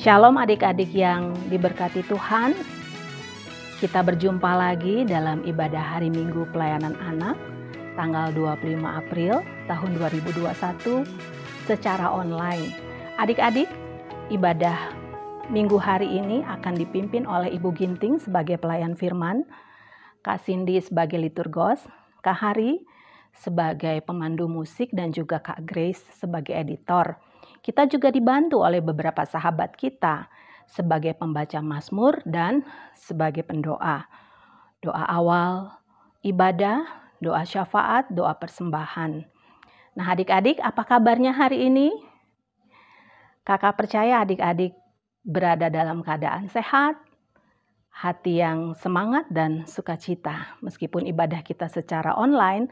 Shalom adik-adik yang diberkati Tuhan. Kita berjumpa lagi dalam ibadah hari Minggu Pelayanan Anak tanggal 25 April tahun 2021 secara online. Adik-adik, ibadah Minggu hari ini akan dipimpin oleh Ibu Ginting sebagai pelayan firman, Kak Cindy sebagai liturgos, Kak Hari sebagai pemandu musik, dan juga Kak Grace sebagai editor. Kita juga dibantu oleh beberapa sahabat kita sebagai pembaca Mazmur dan sebagai pendoa. Doa awal ibadah, doa syafaat, doa persembahan. Nah adik-adik, apa kabarnya hari ini? Kakak percaya adik-adik berada dalam keadaan sehat, hati yang semangat dan sukacita. Meskipun ibadah kita secara online,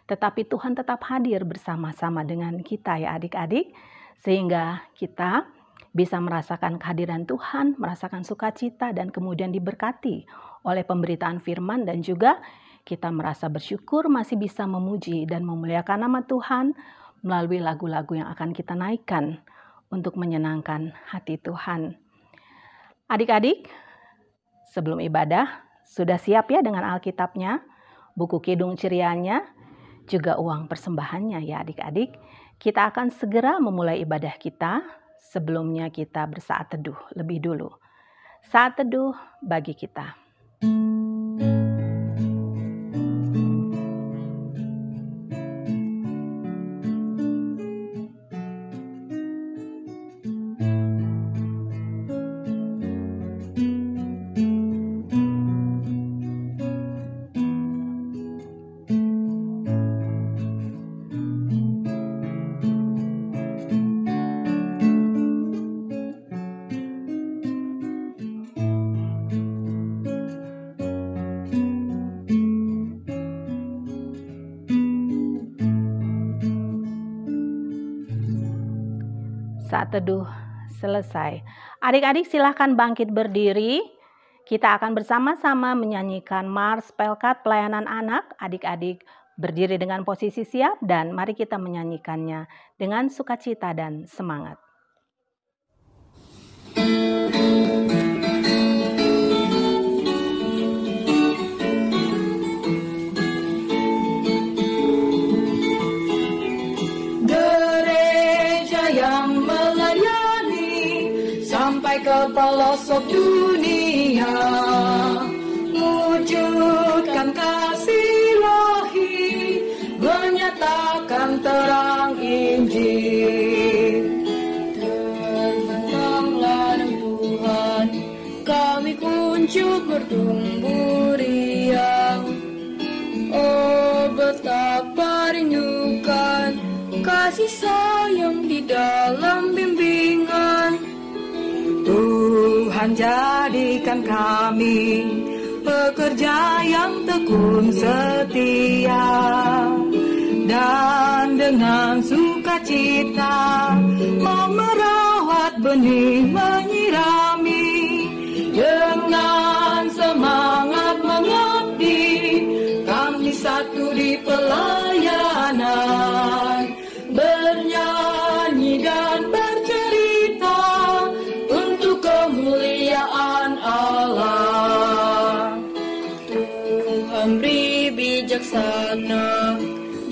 tetapi Tuhan tetap hadir bersama-sama dengan kita ya adik-adik. Sehingga kita bisa merasakan kehadiran Tuhan, merasakan sukacita dan kemudian diberkati oleh pemberitaan firman, dan juga kita merasa bersyukur masih bisa memuji dan memuliakan nama Tuhan melalui lagu-lagu yang akan kita naikkan untuk menyenangkan hati Tuhan. Adik-adik, sebelum ibadah sudah siap ya dengan Alkitabnya, buku kidung cerianya, juga uang persembahannya ya adik-adik. Kita akan segera memulai ibadah kita. Sebelumnya kita bersaat teduh lebih dulu. Saat teduh bagi kita. Saat teduh selesai. Adik-adik silahkan bangkit berdiri. Kita akan bersama-sama menyanyikan Mars Pelkat Pelayanan Anak. Adik-adik berdiri dengan posisi siap dan mari kita menyanyikannya dengan sukacita dan semangat. Ke pelosok dunia, wujudkan kasih Ilahi, menyatakan terang Injil. Terbentanglah Tuhan, kami kuncup bertumbuh riang. Oh betapa rindukan kasih sayang di dalam bimbingan. Tuhan jadikan kami pekerja yang tekun setia, dan dengan sukacita mau merawat benih menyirami, dengan semangat mengabdi kami satu di pelayanan, bernyanyi dan bercerita untuk kemuliaan Allah. Tuhan beri bijaksana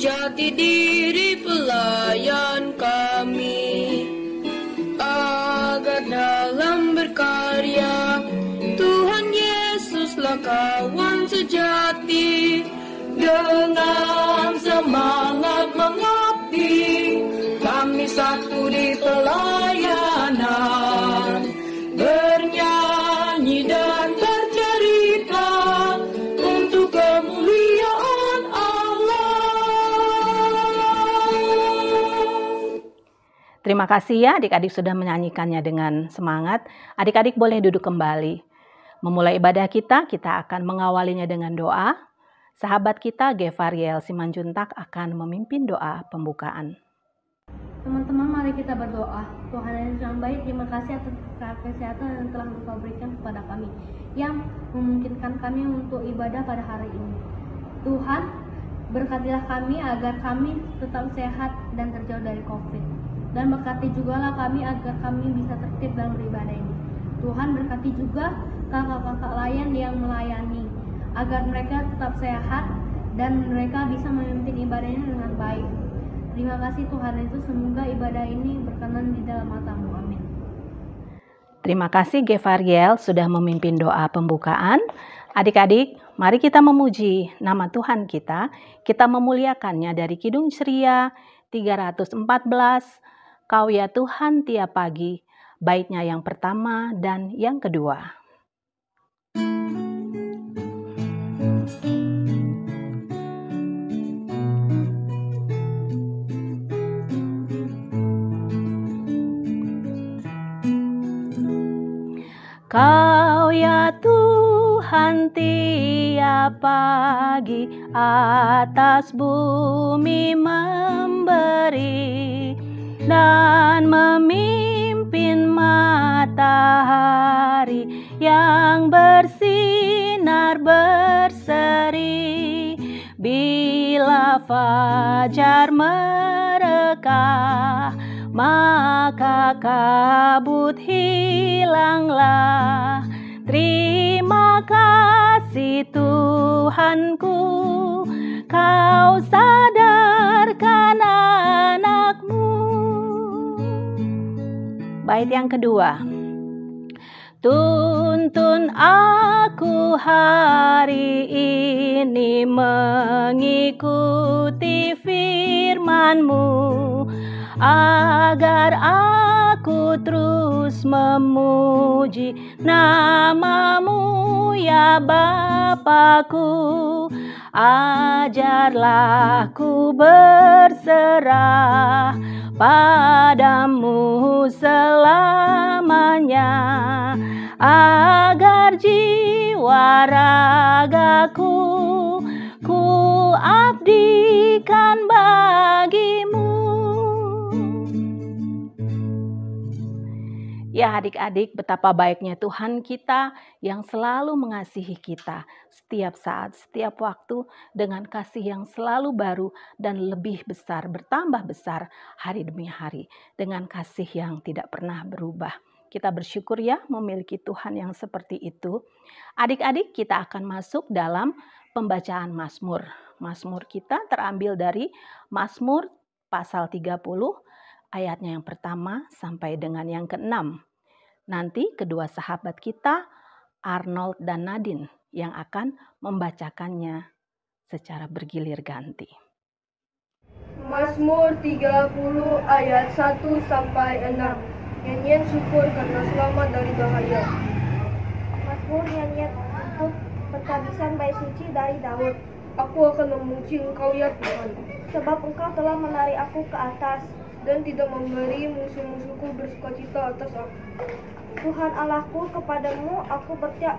jati diri pelayan kami, agar dalam berkarya Tuhan Yesuslah kawan sejati. Dengan semangat mengabdi kami satu di pelayanan, bernyanyi dan bercerita untuk kemuliaan Allah. Terima kasih ya adik-adik sudah menyanyikannya dengan semangat. Adik-adik boleh duduk kembali. Memulai ibadah kita akan mengawalinya dengan doa. Sahabat kita Gevariel Simanjuntak akan memimpin doa pembukaan. Teman-teman, mari kita berdoa. Tuhan yang baik, terima kasih atas kesehatan yang telah Engkau berikan kepada kami, yang memungkinkan kami untuk ibadah pada hari ini. Tuhan, berkatilah kami agar kami tetap sehat dan terjauh dari COVID. dan berkati jugalah kami agar kami bisa tertib dalam beribadah ini. Tuhan berkati juga kakak-kakak lain yang melayani, agar mereka tetap sehat dan mereka bisa memimpin ibadah ini dengan baik. Terima kasih Tuhan Yesus, semoga ibadah ini berkenan di dalam mata-Mu. Amin. Terima kasih Gefariel sudah memimpin doa pembukaan. Adik-adik, mari kita memuji nama Tuhan kita memuliakannya dari Kidung Ceria 314, Kau ya Tuhan tiap pagi, baitnya yang pertama dan yang kedua. Kau ya Tuhan tiap pagi atas bumi memberi dan memimpin matahari yang bersinar berseri. Bila fajar merekah, maka kabut hilanglah. Terima kasih Tuhanku, Kau sadarkan anak-Mu. Bait yang kedua. Tuntun aku hari ini mengikuti firman-Mu, agar aku terus memuji nama-Mu ya Bapakku. Ajarlah ku berserah padamu selamanya, agar jiwa ragaku ku abdikan bagi-Mu. Ya adik-adik, betapa baiknya Tuhan kita yang selalu mengasihi kita setiap saat, setiap waktu dengan kasih yang selalu baru dan lebih besar, bertambah besar hari demi hari dengan kasih yang tidak pernah berubah. Kita bersyukur ya memiliki Tuhan yang seperti itu. Adik-adik, kita akan masuk dalam pembacaan Mazmur. Mazmur kita terambil dari Mazmur pasal 30 ayatnya yang pertama sampai dengan yang ke-6. Nanti kedua sahabat kita, Arnold dan Nadine, yang akan membacakannya secara bergilir ganti. Mazmur 30 ayat 1 sampai 6. Nyanyian syukur karena selamat dari bahaya. Mazmur nyanyian untuk penghabisan bait suci dari Daud. Aku akan memuji Engkau ya Tuhan, Sebab Engkau telah menarik aku ke atas, dan tidak memberi musuh-musuhku bersukacita atas aku. Tuhan Allahku, kepadamu aku bertiap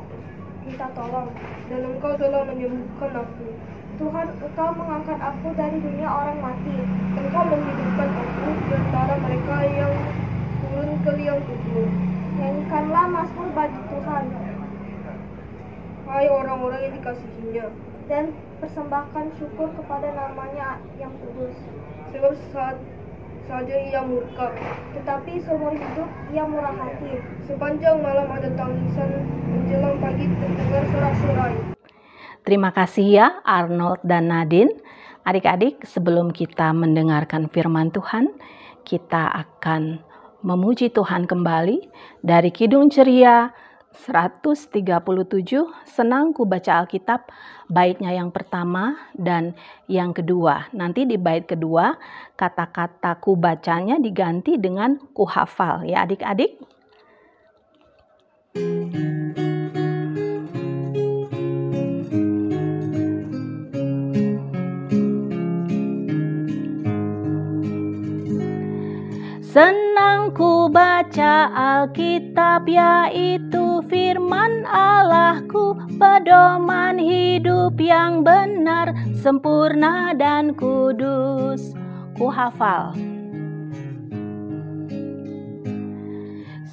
minta tolong. Dan Engkau telah menyembuhkan aku. Tuhan, Engkau mengangkat aku dari dunia orang mati. Engkau menghidupkan aku di antara mereka yang turun ke liang kubur. Nyanyikanlah mazmur bagi Tuhan, Hai orang-orang yang dikasihinya, dan persembahkan syukur kepada namanya yang kudus. sebab saat saja ia murka, Tetapi seumur hidup ia murah hati. sepanjang malam ada tangisan, menjelang pagi terdengar sorak-sorai. Terima kasih ya Arnold dan Nadine. Adik-adik, sebelum kita mendengarkan firman Tuhan, kita akan memuji Tuhan kembali dari Kidung Ceria 137, Senang ku baca Alkitab, baitnya yang pertama dan yang kedua. Nanti di bait kedua, kata-kata ku bacanya diganti dengan ku hafal ya adik-adik. Senang ku baca Alkitab, yaitu firman Allahku, pedoman hidup yang benar, sempurna dan kudus. Ku hafal.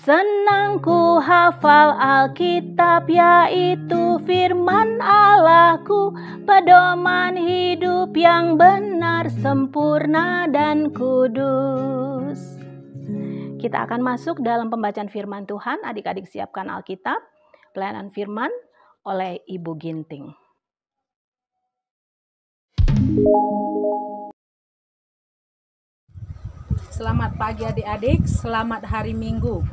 Senang ku hafal Alkitab, yaitu firman Allahku, pedoman hidup yang benar, sempurna dan kudus. kita akan masuk dalam pembacaan firman Tuhan. Adik-adik siapkan Alkitab, pelayanan firman oleh Ibu Ginting. Selamat pagi adik-adik, selamat hari Minggu.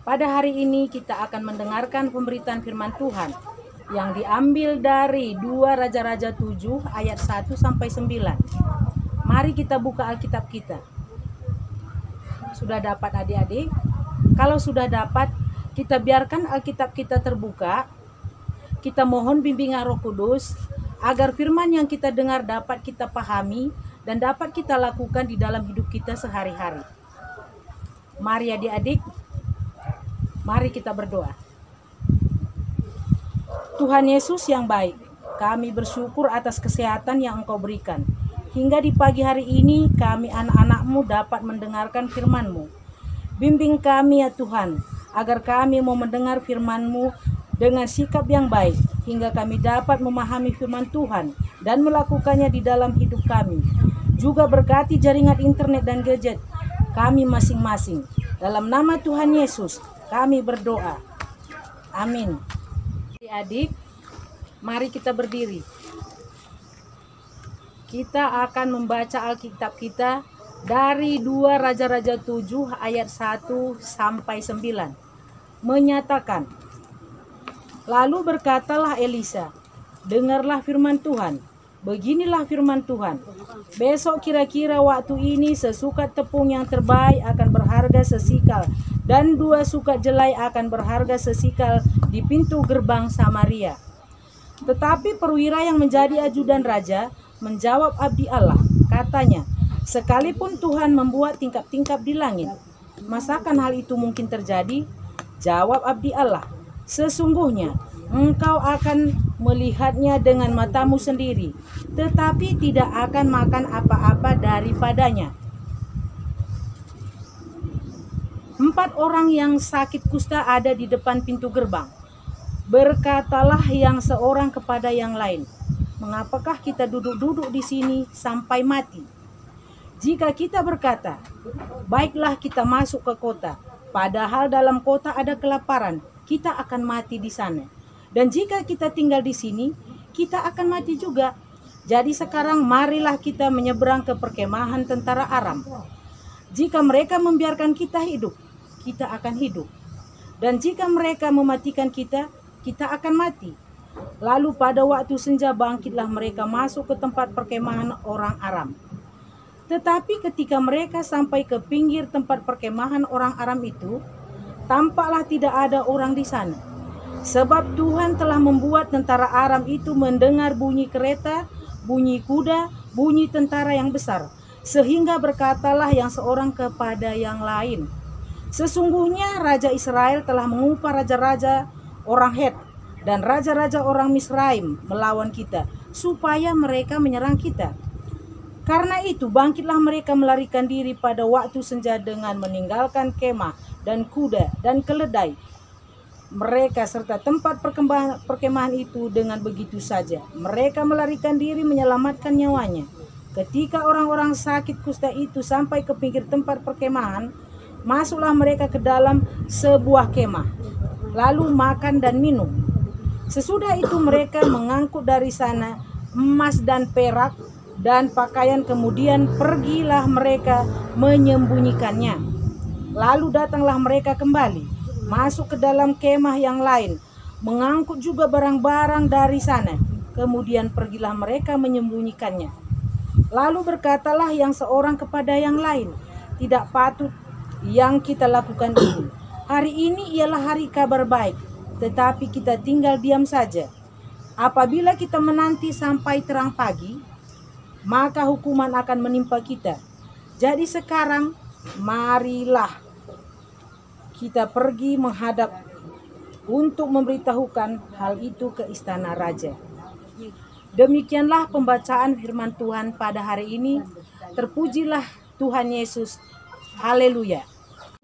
Pada hari ini kita akan mendengarkan pemberitaan firman Tuhan yang diambil dari 2 Raja-Raja 7 ayat 1 sampai 9. Mari kita buka Alkitab kita. Sudah dapat adik-adik? Kalau sudah dapat, kita biarkan Alkitab kita terbuka. Kita mohon bimbingan Roh Kudus agar firman yang kita dengar dapat kita pahami dan dapat kita lakukan di dalam hidup kita sehari-hari. Mari adik-adik, mari kita berdoa. Tuhan Yesus yang baik, kami bersyukur atas kesehatan yang Engkau berikan. Hingga di pagi hari ini kami anak-anak-Mu dapat mendengarkan firman-Mu. Bimbing kami ya Tuhan, agar kami mau mendengar firman-Mu dengan sikap yang baik, hingga kami dapat memahami firman Tuhan dan melakukannya di dalam hidup kami. Juga berkati jaringan internet dan gadget kami masing-masing. Dalam nama Tuhan Yesus kami berdoa. Amin. Adik-adik, mari kita berdiri. Kita akan membaca Alkitab kita dari 2 Raja-Raja 7 ayat 1 sampai 9. Menyatakan, lalu berkatalah Elisa, dengarlah firman Tuhan. Beginilah firman Tuhan. Besok kira-kira waktu ini sesukat tepung yang terbaik akan berharga sesikal, dan 2 sukat jelai akan berharga sesikal di pintu gerbang Samaria. Tetapi perwira yang menjadi ajudan raja menjawab abdi Allah, katanya, sekalipun Tuhan membuat tingkap-tingkap di langit, masakan hal itu mungkin terjadi? Jawab abdi Allah, sesungguhnya engkau akan melihatnya dengan matamu sendiri, tetapi tidak akan makan apa-apa daripadanya. 4 orang yang sakit kusta ada di depan pintu gerbang. Berkatalah yang seorang kepada yang lain, mengapakah kita duduk-duduk di sini sampai mati? Jika kita berkata, baiklah kita masuk ke kota, padahal dalam kota ada kelaparan, kita akan mati di sana. Dan jika kita tinggal di sini, kita akan mati juga. Jadi sekarang marilah kita menyeberang ke perkemahan tentara Aram. Jika mereka membiarkan kita hidup, kita akan hidup. Dan jika mereka mematikan kita, kita akan mati. Lalu pada waktu senja bangkitlah mereka masuk ke tempat perkemahan orang Aram. Tetapi ketika mereka sampai ke pinggir tempat perkemahan orang Aram itu, tampaklah tidak ada orang di sana. Sebab Tuhan telah membuat tentara Aram itu mendengar bunyi kereta, bunyi kuda, bunyi tentara yang besar. Sehingga berkatalah yang seorang kepada yang lain, sesungguhnya Raja Israel telah mengupah raja-raja orang Het dan raja-raja orang Misraim melawan kita, supaya mereka menyerang kita. Karena itu bangkitlah mereka melarikan diri pada waktu senja dengan meninggalkan kemah dan kuda dan keledai mereka serta tempat perkemahan itu. Dengan begitu saja mereka melarikan diri menyelamatkan nyawanya. Ketika orang-orang sakit kusta itu sampai ke pinggir tempat perkemahan, masuklah mereka ke dalam sebuah kemah, lalu makan dan minum. Sesudah itu mereka mengangkut dari sana emas dan perak dan pakaian, kemudian pergilah mereka menyembunyikannya. Lalu datanglah mereka kembali masuk ke dalam kemah yang lain, mengangkut juga barang-barang dari sana. Kemudian pergilah mereka menyembunyikannya. Lalu berkatalah yang seorang kepada yang lain, tidak patut yang kita lakukan ini. Hari ini ialah hari kabar baik, tetapi kita tinggal diam saja. Apabila kita menanti sampai terang pagi, maka hukuman akan menimpa kita. Jadi sekarang marilah kita pergi menghadap untuk memberitahukan hal itu ke istana raja. Demikianlah pembacaan firman Tuhan pada hari ini. Terpujilah Tuhan Yesus. Haleluya.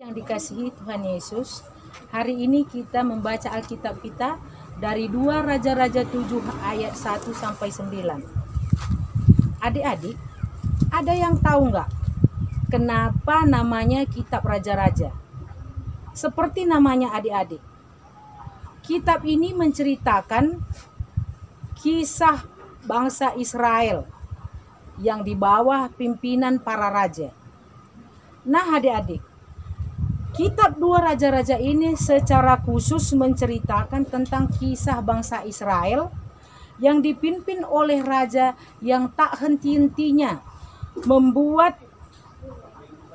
Yang dikasihi Tuhan Yesus, hari ini kita membaca Alkitab kita dari 2 Raja-Raja 7 ayat 1 sampai 9. Adik-adik, ada yang tahu nggak kenapa namanya Kitab Raja-Raja. Seperti namanya adik-adik, kitab ini menceritakan kisah bangsa Israel yang di bawah pimpinan para raja. Nah adik-adik, kitab 2 Raja-Raja ini secara khusus menceritakan tentang kisah bangsa Israel yang dipimpin oleh raja yang tak henti-hentinya membuat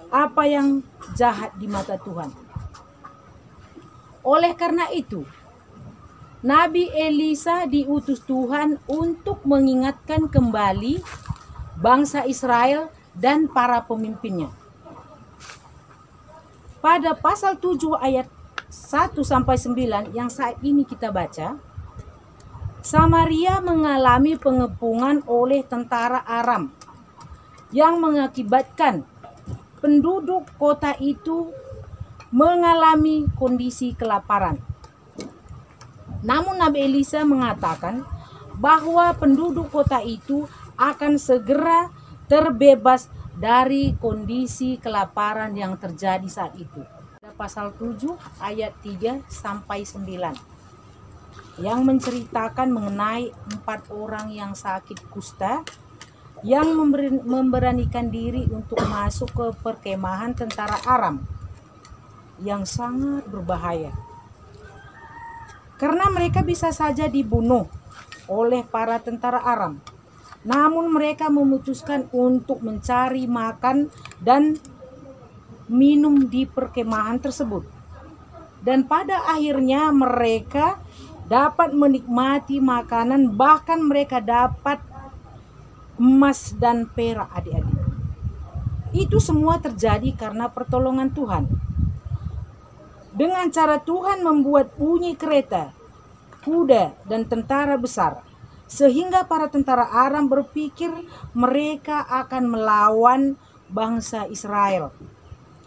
apa yang jahat di mata Tuhan. Oleh karena itu, Nabi Elisa diutus Tuhan untuk mengingatkan kembali bangsa Israel dan para pemimpinnya. Pada pasal 7 ayat 1-9 yang saat ini kita baca, Samaria mengalami pengepungan oleh tentara Aram yang mengakibatkan penduduk kota itu mengalami kondisi kelaparan. Namun Nabi Elisa mengatakan bahwa penduduk kota itu akan segera terbebas dari kondisi kelaparan yang terjadi saat itu. Pasal 7 ayat 3-9 yang menceritakan mengenai 4 orang yang sakit kusta yang memberanikan diri untuk masuk ke perkemahan tentara Aram yang sangat berbahaya. Karena mereka bisa saja dibunuh oleh para tentara Aram. Namun mereka memutuskan untuk mencari makan dan minum di perkemahan tersebut. Dan pada akhirnya mereka dapat menikmati makanan, bahkan mereka dapat emas dan perak adik-adik. Itu semua terjadi karena pertolongan Tuhan. Dengan cara Tuhan membuat bunyi kereta, kuda, dan tentara besar, sehingga para tentara Aram berpikir mereka akan melawan bangsa Israel.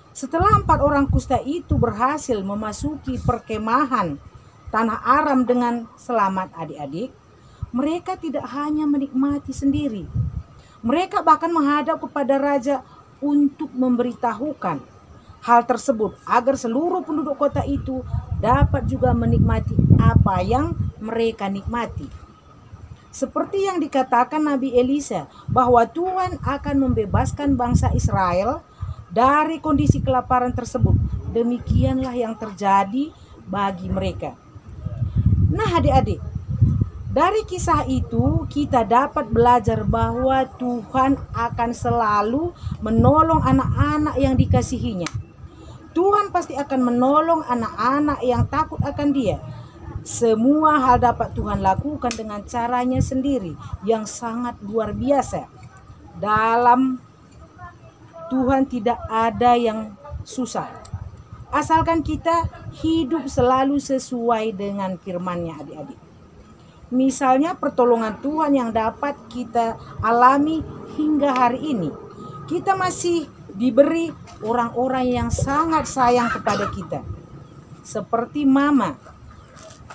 Setelah 4 orang kusta itu berhasil memasuki perkemahan tanah Aram dengan selamat adik-adik, mereka tidak hanya menikmati sendiri. Mereka bahkan menghadap kepada raja untuk memberitahukan hal tersebut agar seluruh penduduk kota itu dapat juga menikmati apa yang mereka nikmati. Seperti yang dikatakan Nabi Elisa bahwa Tuhan akan membebaskan bangsa Israel dari kondisi kelaparan tersebut. Demikianlah yang terjadi bagi mereka. Nah adik-adik, dari kisah itu kita dapat belajar bahwa Tuhan akan selalu menolong anak-anak yang dikasihinya. Tuhan pasti akan menolong anak-anak yang takut akan Dia. Semua hal dapat Tuhan lakukan dengan caranya sendiri yang sangat luar biasa. Dalam Tuhan tidak ada yang susah. Asalkan kita hidup selalu sesuai dengan firman-Nya adik-adik. Misalnya pertolongan Tuhan yang dapat kita alami hingga hari ini. Kita masih diberi orang-orang yang sangat sayang kepada kita. Seperti mama,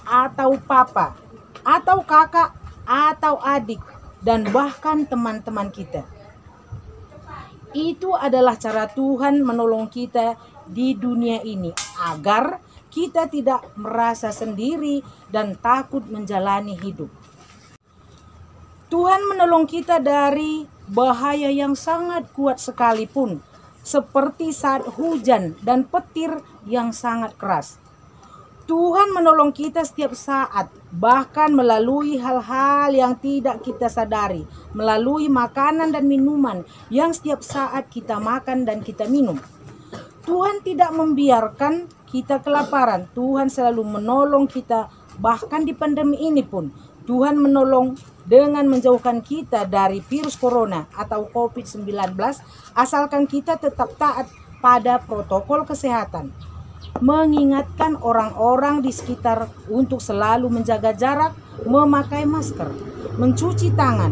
atau papa, atau kakak, atau adik, dan bahkan teman-teman kita. Itu adalah cara Tuhan menolong kita di dunia ini agar kita tidak merasa sendiri dan takut menjalani hidup. Tuhan menolong kita dari bahaya yang sangat kuat sekalipun, seperti saat hujan dan petir yang sangat keras. Tuhan menolong kita setiap saat, bahkan melalui hal-hal yang tidak kita sadari, melalui makanan dan minuman yang setiap saat kita makan dan kita minum. Tuhan tidak membiarkan kita kelaparan. Tuhan selalu menolong kita, bahkan di pandemi ini pun. Tuhan menolong dengan menjauhkan kita dari virus corona atau COVID-19, asalkan kita tetap taat pada protokol kesehatan. Mengingatkan orang-orang di sekitar untuk selalu menjaga jarak, memakai masker, mencuci tangan,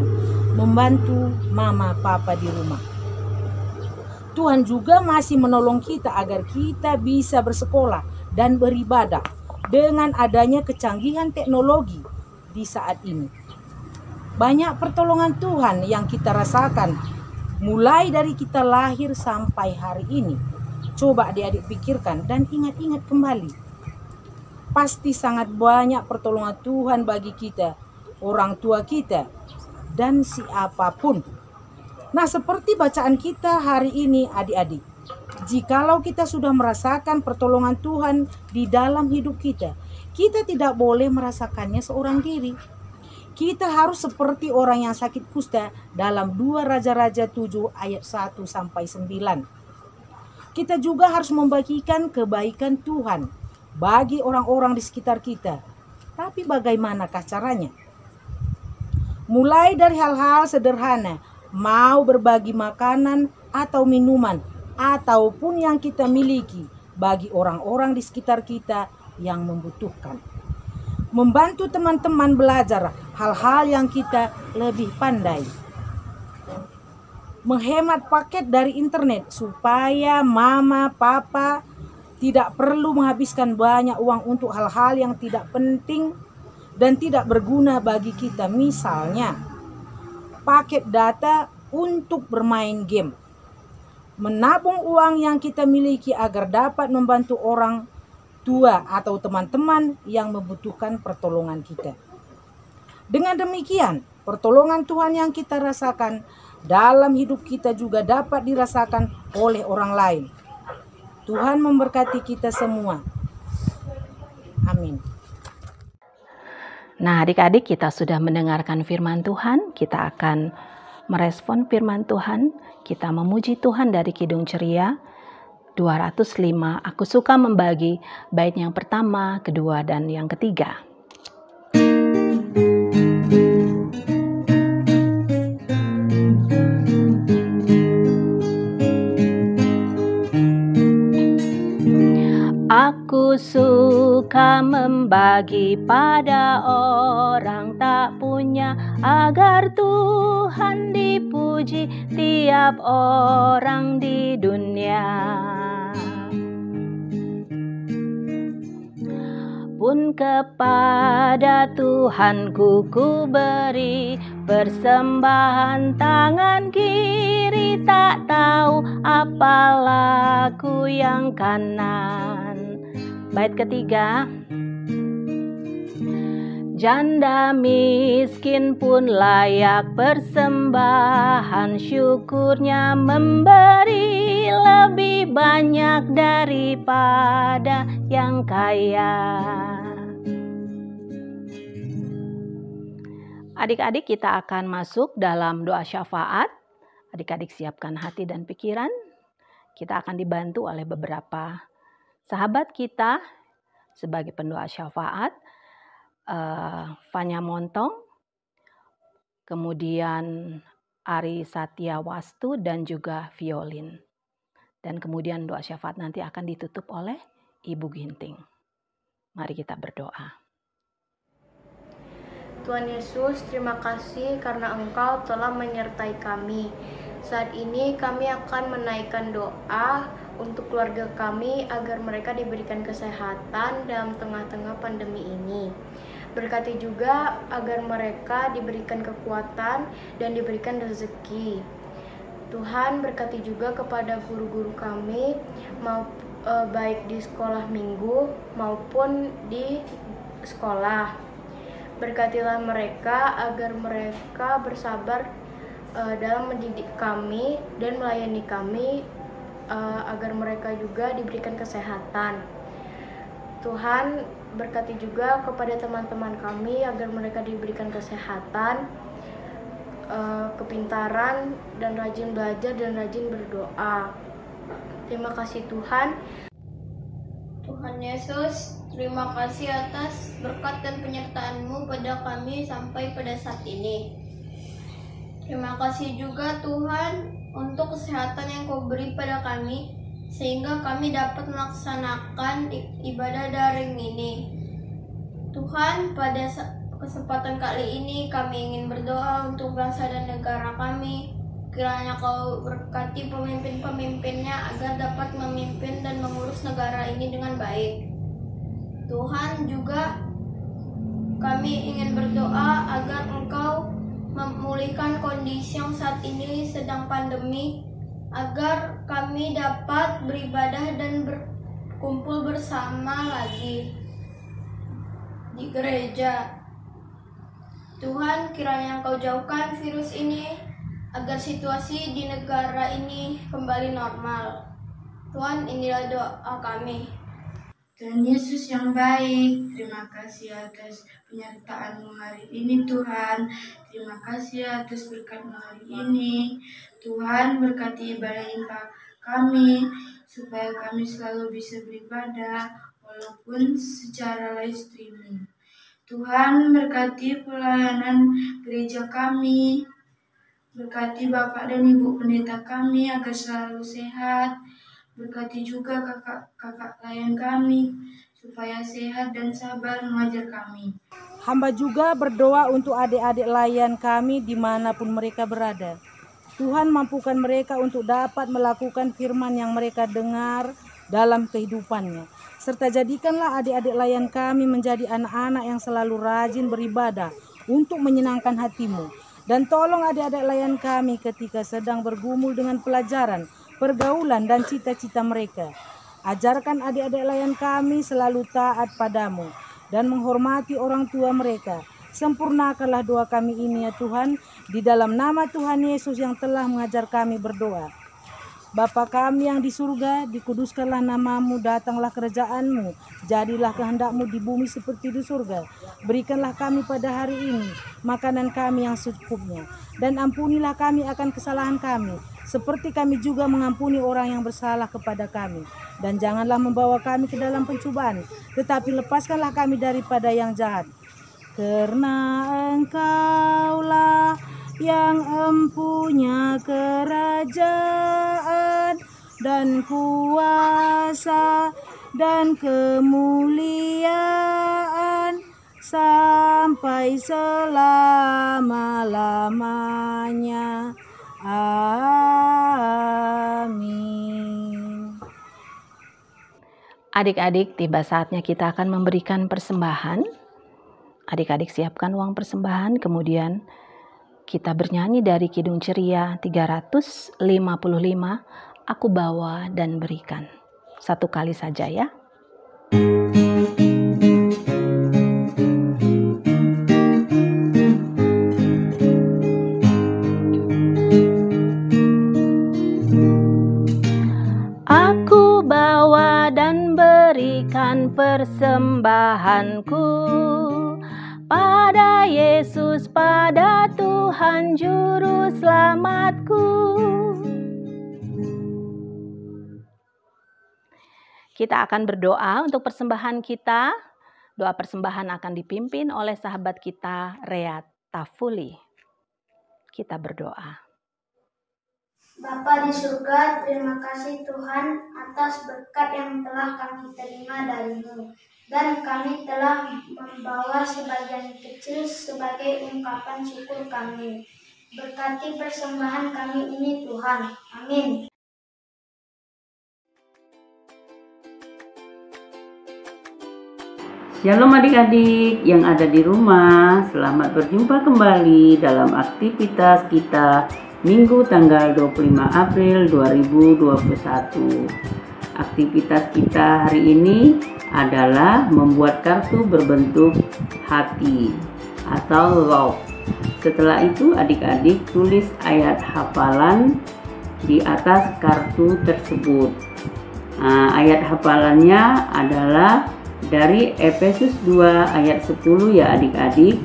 membantu mama papa di rumah. Tuhan juga masih menolong kita agar kita bisa bersekolah dan beribadah dengan adanya kecanggihan teknologi di saat ini. Banyak pertolongan Tuhan yang kita rasakan Mulai dari kita lahir sampai hari ini. Coba adik-adik pikirkan dan ingat-ingat kembali. Pasti sangat banyak pertolongan Tuhan bagi kita, orang tua kita, dan siapapun. Nah, seperti bacaan kita hari ini adik-adik. Jikalau kita sudah merasakan pertolongan Tuhan di dalam hidup kita, kita tidak boleh merasakannya seorang diri. Kita harus seperti orang yang sakit kusta dalam 2 Raja-Raja 7 ayat 1 sampai 9. Kita juga harus membagikan kebaikan Tuhan bagi orang-orang di sekitar kita. Tapi bagaimanakah caranya? Mulai dari hal-hal sederhana, mau berbagi makanan atau minuman, ataupun yang kita miliki bagi orang-orang di sekitar kita yang membutuhkan. Membantu teman-teman belajar hal-hal yang kita lebih pandai. Menghemat paket dari internet supaya mama, papa tidak perlu menghabiskan banyak uang untuk hal-hal yang tidak penting dan tidak berguna bagi kita. Misalnya, paket data untuk bermain game. Menabung uang yang kita miliki agar dapat membantu orang tua atau teman-teman yang membutuhkan pertolongan kita. Dengan demikian, pertolongan Tuhan yang kita rasakan dalam hidup kita juga dapat dirasakan oleh orang lain. Tuhan memberkati kita semua. Amin. Nah, adik-adik, kita sudah mendengarkan firman Tuhan. Kita akan merespon firman Tuhan. Kita memuji Tuhan dari Kidung Ceria 205. Aku suka membagi bait yang pertama, kedua, dan yang ketiga. Aku suka membagi pada orang tak punya, agar Tuhan dipuji tiap orang di dunia. Pun kepada Tuhanku ku beri persembahan tangan kiri, tak tahu apa laku yang kanan. Bait ketiga. Janda miskin pun layak persembahan, syukurnya memberi lebih banyak daripada yang kaya. Adik-adik, kita akan masuk dalam doa syafaat. Adik-adik siapkan hati dan pikiran. Kita akan dibantu oleh beberapa sahabat kita sebagai pendoa syafaat. Fanya Montong, kemudian Ari Satya Wastu, dan juga Violin. Dan kemudian doa syafaat nanti akan ditutup oleh Ibu Ginting. Mari kita berdoa. Tuhan Yesus, terima kasih karena Engkau telah menyertai kami. Saat ini kami akan menaikkan doa untuk keluarga kami agar mereka diberikan kesehatan dalam tengah-tengah pandemi ini. Berkati juga agar mereka diberikan kekuatan dan diberikan rezeki. Tuhan berkati juga kepada guru-guru kami, baik di sekolah minggu maupun di sekolah. Berkatilah mereka agar mereka bersabar dalam mendidik kami dan melayani kami, agar mereka juga diberikan kesehatan. Tuhan berkati juga kepada teman-teman kami agar mereka diberikan kesehatan, kepintaran, dan rajin belajar dan rajin berdoa. Terima kasih Tuhan. Tuhan Yesus, terima kasih atas berkat dan penyertaan-Mu pada kami sampai pada saat ini. Terima kasih juga Tuhan untuk kesehatan yang Kau beri pada kami, sehingga kami dapat melaksanakan ibadah daring ini. Tuhan, pada kesempatan kali ini kami ingin berdoa untuk bangsa dan negara kami. Kiranya Kau berkati pemimpin-pemimpinnya agar dapat memimpin dan mengurus negara ini dengan baik. Tuhan, juga kami ingin berdoa agar Engkau memulihkan kondisi yang saat ini sedang pandemi, agar kami dapat beribadah dan berkumpul bersama lagi di gereja. Tuhan, kiranya Engkau jauhkan virus ini agar situasi di negara ini kembali normal. Tuhan, inilah doa kami. Tuhan Yesus yang baik, terima kasih atas penyertaan-Mu hari ini Tuhan. Terima kasih atas berkat-Mu hari ini. Tuhan, berkati ibadah infak kami, supaya kami selalu bisa beribadah walaupun secara live streaming. Tuhan, berkati pelayanan gereja kami, berkati Bapak dan Ibu pendeta kami agar selalu sehat. Berkati juga kakak-kakak layan kami supaya sehat dan sabar mengajar kami. Hamba juga berdoa untuk adik-adik layan kami dimanapun mereka berada. Tuhan, mampukan mereka untuk dapat melakukan firman yang mereka dengar dalam kehidupannya. Serta jadikanlah adik-adik layan kami menjadi anak-anak yang selalu rajin beribadah untuk menyenangkan hati-Mu. Dan tolong adik-adik layan kami ketika sedang bergumul dengan pelajaran, pergaulan, dan cita-cita mereka. Ajarkan adik-adik layan kami selalu taat padamu dan menghormati orang tua mereka. Sempurnakanlah doa kami ini ya Tuhan, di dalam nama Tuhan Yesus yang telah mengajar kami berdoa. Bapa kami yang di surga, dikuduskanlah namamu, datanglah kerajaan-Mu, jadilah kehendak-Mu di bumi seperti di surga. Berikanlah kami pada hari ini makanan kami yang secukupnya, dan ampunilah kami akan kesalahan kami, seperti kami juga mengampuni orang yang bersalah kepada kami. Dan janganlah membawa kami ke dalam pencobaan, tetapi lepaskanlah kami daripada yang jahat. Karena Engkaulah yang empunya kerajaan dan kuasa dan kemuliaan sampai selama-lamanya. Amin. Adik-adik, tiba saatnya kita akan memberikan persembahan. Adik-adik siapkan uang persembahan, kemudian kita bernyanyi dari Kidung Ceria 355, Aku Bawa dan Berikan. Satu kali saja ya. Aku bawa dan berikan persembahanku pada Yesus, pada Tuhan Juru Selamatku. Kita akan berdoa untuk persembahan kita. Doa persembahan akan dipimpin oleh sahabat kita, Rea Tafuli. Kita berdoa. Bapa di surga, terima kasih Tuhan atas berkat yang telah kami terima dari-Mu. Dan kami telah membawa sebagian kecil sebagai ungkapan syukur kami. Berkati persembahan kami ini Tuhan. Amin. Shalom adik-adik yang ada di rumah, selamat berjumpa kembali dalam aktivitas kita Minggu tanggal 25 April 2021. Aktivitas kita hari ini adalah membuat kartu berbentuk hati atau love. Setelah itu adik-adik tulis ayat hafalan di atas kartu tersebut. Ayat hafalannya adalah dari Efesus 2 ayat 10 ya adik-adik,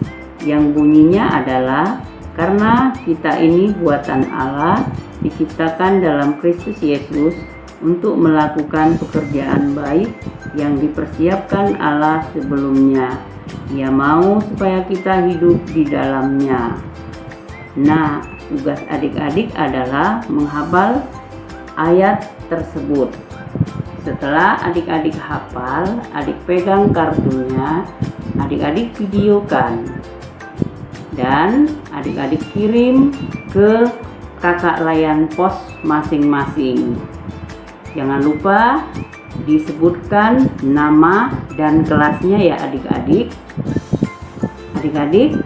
yang bunyinya adalah karena kita ini buatan Allah, diciptakan dalam Kristus Yesus untuk melakukan pekerjaan baik yang dipersiapkan Allah sebelumnya. Ia mau supaya kita hidup di dalamnya. Nah, tugas adik-adik adalah menghafal ayat tersebut. Setelah adik-adik hafal, adik pegang kartunya, adik-adik videokan. Dan adik-adik kirim ke kakak layan pos masing-masing. Jangan lupa disebutkan nama dan kelasnya ya adik-adik. Adik-adik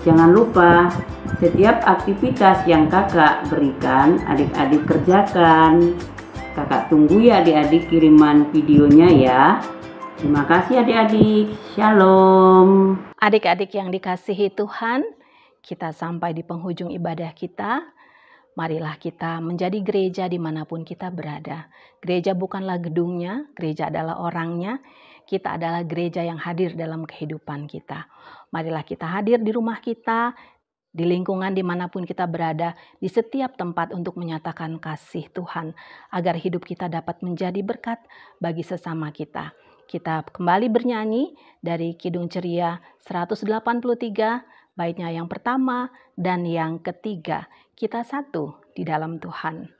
jangan lupa Setiap aktivitas yang kakak berikan, adik-adik kerjakan. Kakak tunggu ya adik-adik kiriman videonya ya. Terima kasih adik-adik. Shalom. Adik-adik yang dikasihi Tuhan, kita sampai di penghujung ibadah kita. Marilah kita menjadi gereja dimanapun kita berada. Gereja bukanlah gedungnya, gereja adalah orangnya. Kita adalah gereja yang hadir dalam kehidupan kita. Marilah kita hadir di rumah kita, di lingkungan dimanapun kita berada, di setiap tempat untuk menyatakan kasih Tuhan, agar hidup kita dapat menjadi berkat bagi sesama kita. Kita kembali bernyanyi dari Kidung Ceria 183, baitnya yang pertama dan yang ketiga. Kita satu di dalam Tuhan.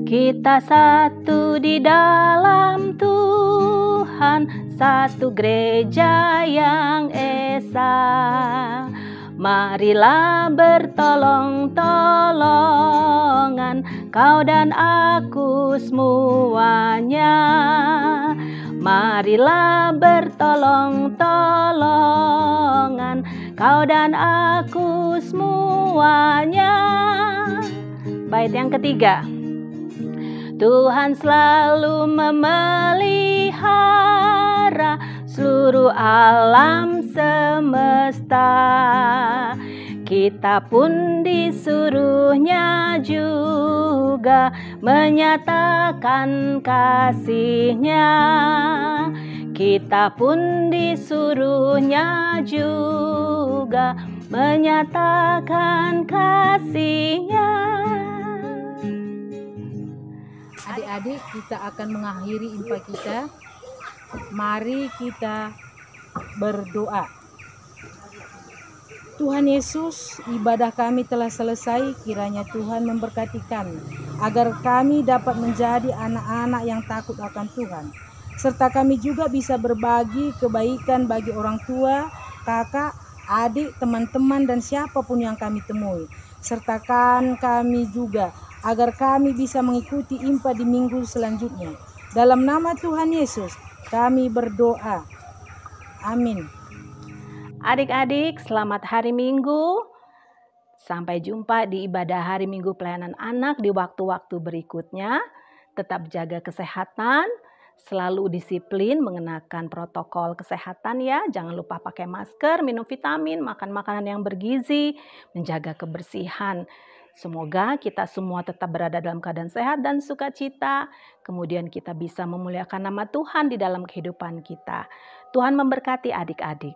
Kita satu di dalam Tuhan, satu gereja yang esa. Marilah bertolong-tolongan, kau dan aku semuanya. Marilah bertolong-tolongan, kau dan aku semuanya. Bait yang ketiga. Tuhan selalu memelihara seluruh alam semesta. Kita pun disuruhnya juga menyatakan kasih-Nya. Kita pun disuruhnya juga menyatakan kasih-Nya. Adik-adik, kita akan mengakhiri impa kita. Mari kita berdoa. Tuhan Yesus, ibadah kami telah selesai. Kiranya Tuhan memberkati kami, agar kami dapat menjadi anak-anak yang takut akan Tuhan. Serta kami juga bisa berbagi kebaikan bagi orang tua, kakak, adik, teman-teman, dan siapapun yang kami temui. Sertakan kami juga agar kami bisa mengikuti impa di minggu selanjutnya. Dalam nama Tuhan Yesus, kami berdoa. Amin. Adik-adik, selamat hari Minggu. Sampai jumpa di ibadah hari Minggu pelayanan anak di waktu-waktu berikutnya. Tetap jaga kesehatan, selalu disiplin mengenakan protokol kesehatan ya. Jangan lupa pakai masker, minum vitamin, makan makanan yang bergizi, menjaga kebersihan. Semoga kita semua tetap berada dalam keadaan sehat dan sukacita. Kemudian kita bisa memuliakan nama Tuhan di dalam kehidupan kita. Tuhan memberkati adik-adik.